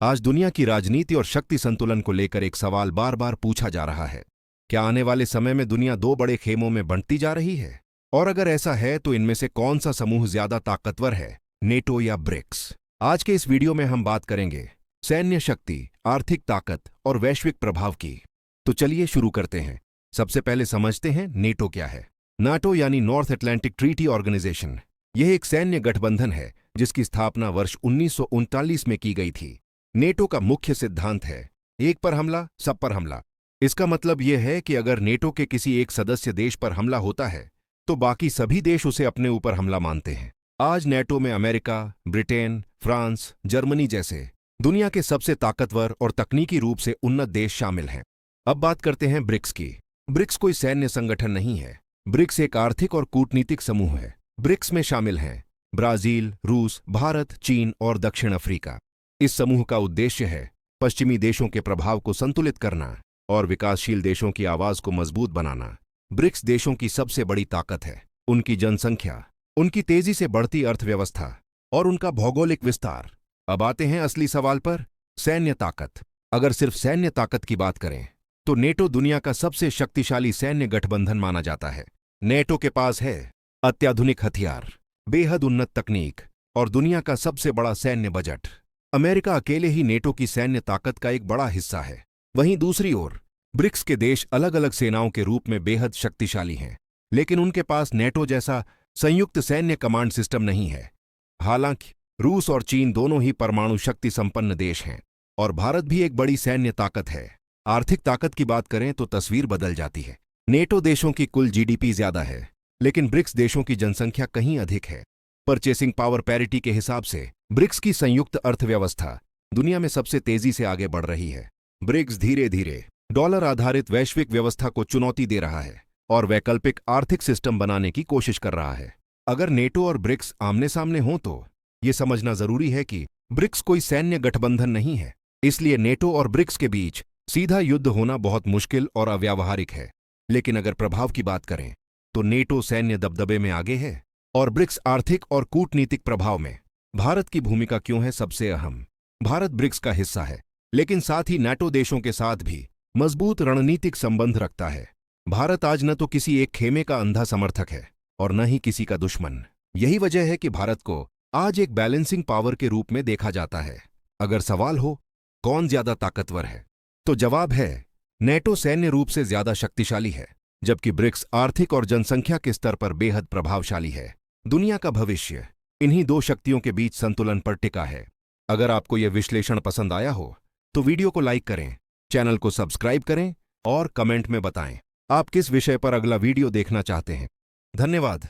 आज दुनिया की राजनीति और शक्ति संतुलन को लेकर एक सवाल बार बार पूछा जा रहा है। क्या आने वाले समय में दुनिया दो बड़े खेमों में बंटती जा रही है? और अगर ऐसा है तो इनमें से कौन सा समूह ज्यादा ताकतवर है, नेटो या ब्रिक्स? आज के इस वीडियो में हम बात करेंगे सैन्य शक्ति, आर्थिक ताकत और वैश्विक प्रभाव की। तो चलिए शुरू करते हैं। सबसे पहले समझते हैं नेटो क्या है। नाटो यानी नॉर्थ अटलांटिक ट्रीटी ऑर्गेनाइजेशन, यह एक सैन्य गठबंधन है जिसकी स्थापना वर्ष 1939 में की गई थी। नेटो का मुख्य सिद्धांत है एक पर हमला, सब पर हमला। इसका मतलब यह है कि अगर नेटो के किसी एक सदस्य देश पर हमला होता है तो बाकी सभी देश उसे अपने ऊपर हमला मानते हैं। आज नेटो में अमेरिका, ब्रिटेन, फ्रांस, जर्मनी जैसे दुनिया के सबसे ताकतवर और तकनीकी रूप से उन्नत देश शामिल हैं। अब बात करते हैं ब्रिक्स की। ब्रिक्स कोई सैन्य संगठन नहीं है। ब्रिक्स एक आर्थिक और कूटनीतिक समूह है। ब्रिक्स में शामिल हैं ब्राजील, रूस, भारत, चीन और दक्षिण अफ्रीका। इस समूह का उद्देश्य है पश्चिमी देशों के प्रभाव को संतुलित करना और विकासशील देशों की आवाज को मजबूत बनाना। ब्रिक्स देशों की सबसे बड़ी ताकत है उनकी जनसंख्या, उनकी तेजी से बढ़ती अर्थव्यवस्था और उनका भौगोलिक विस्तार। अब आते हैं असली सवाल पर, सैन्य ताकत। अगर सिर्फ सैन्य ताकत की बात करें तो नेटो दुनिया का सबसे शक्तिशाली सैन्य गठबंधन माना जाता है। नेटो के पास है अत्याधुनिक हथियार, बेहद उन्नत तकनीक और दुनिया का सबसे बड़ा सैन्य बजट। अमेरिका अकेले ही नेटो की सैन्य ताकत का एक बड़ा हिस्सा है। वहीं दूसरी ओर ब्रिक्स के देश अलग अलग सेनाओं के रूप में बेहद शक्तिशाली हैं, लेकिन उनके पास नेटो जैसा संयुक्त सैन्य कमांड सिस्टम नहीं है। हालांकि रूस और चीन दोनों ही परमाणु शक्ति संपन्न देश हैं और भारत भी एक बड़ी सैन्य ताकत है। आर्थिक ताकत की बात करें तो तस्वीर बदल जाती है। नेटो देशों की कुल जीडीपी ज्यादा है, लेकिन ब्रिक्स देशों की जनसंख्या कहीं अधिक है। परचेसिंग पावर पैरिटी के हिसाब से ब्रिक्स की संयुक्त अर्थव्यवस्था दुनिया में सबसे तेजी से आगे बढ़ रही है। ब्रिक्स धीरे धीरे डॉलर आधारित वैश्विक व्यवस्था को चुनौती दे रहा है और वैकल्पिक आर्थिक सिस्टम बनाने की कोशिश कर रहा है। अगर नेटो और ब्रिक्स आमने सामने हों तो ये समझना जरूरी है कि ब्रिक्स कोई सैन्य गठबंधन नहीं है, इसलिए नेटो और ब्रिक्स के बीच सीधा युद्ध होना बहुत मुश्किल और अव्यावहारिक है। लेकिन अगर प्रभाव की बात करें तो नेटो सैन्य दबदबे में आगे है और ब्रिक्स आर्थिक और कूटनीतिक प्रभाव में। भारत की भूमिका क्यों है सबसे अहम? भारत ब्रिक्स का हिस्सा है, लेकिन साथ ही नाटो देशों के साथ भी मजबूत रणनीतिक संबंध रखता है। भारत आज न तो किसी एक खेमे का अंधा समर्थक है और न ही किसी का दुश्मन। यही वजह है कि भारत को आज एक बैलेंसिंग पावर के रूप में देखा जाता है। अगर सवाल हो कौन ज्यादा ताकतवर है, तो जवाब है नेटो सैन्य रूप से ज्यादा शक्तिशाली है, जबकि ब्रिक्स आर्थिक और जनसंख्या के स्तर पर बेहद प्रभावशाली है। दुनिया का भविष्य इन्हीं दो शक्तियों के बीच संतुलन पर टिका है। अगर आपको यह विश्लेषण पसंद आया हो तो वीडियो को लाइक करें, चैनल को सब्सक्राइब करें और कमेंट में बताएं आप किस विषय पर अगला वीडियो देखना चाहते हैं। धन्यवाद।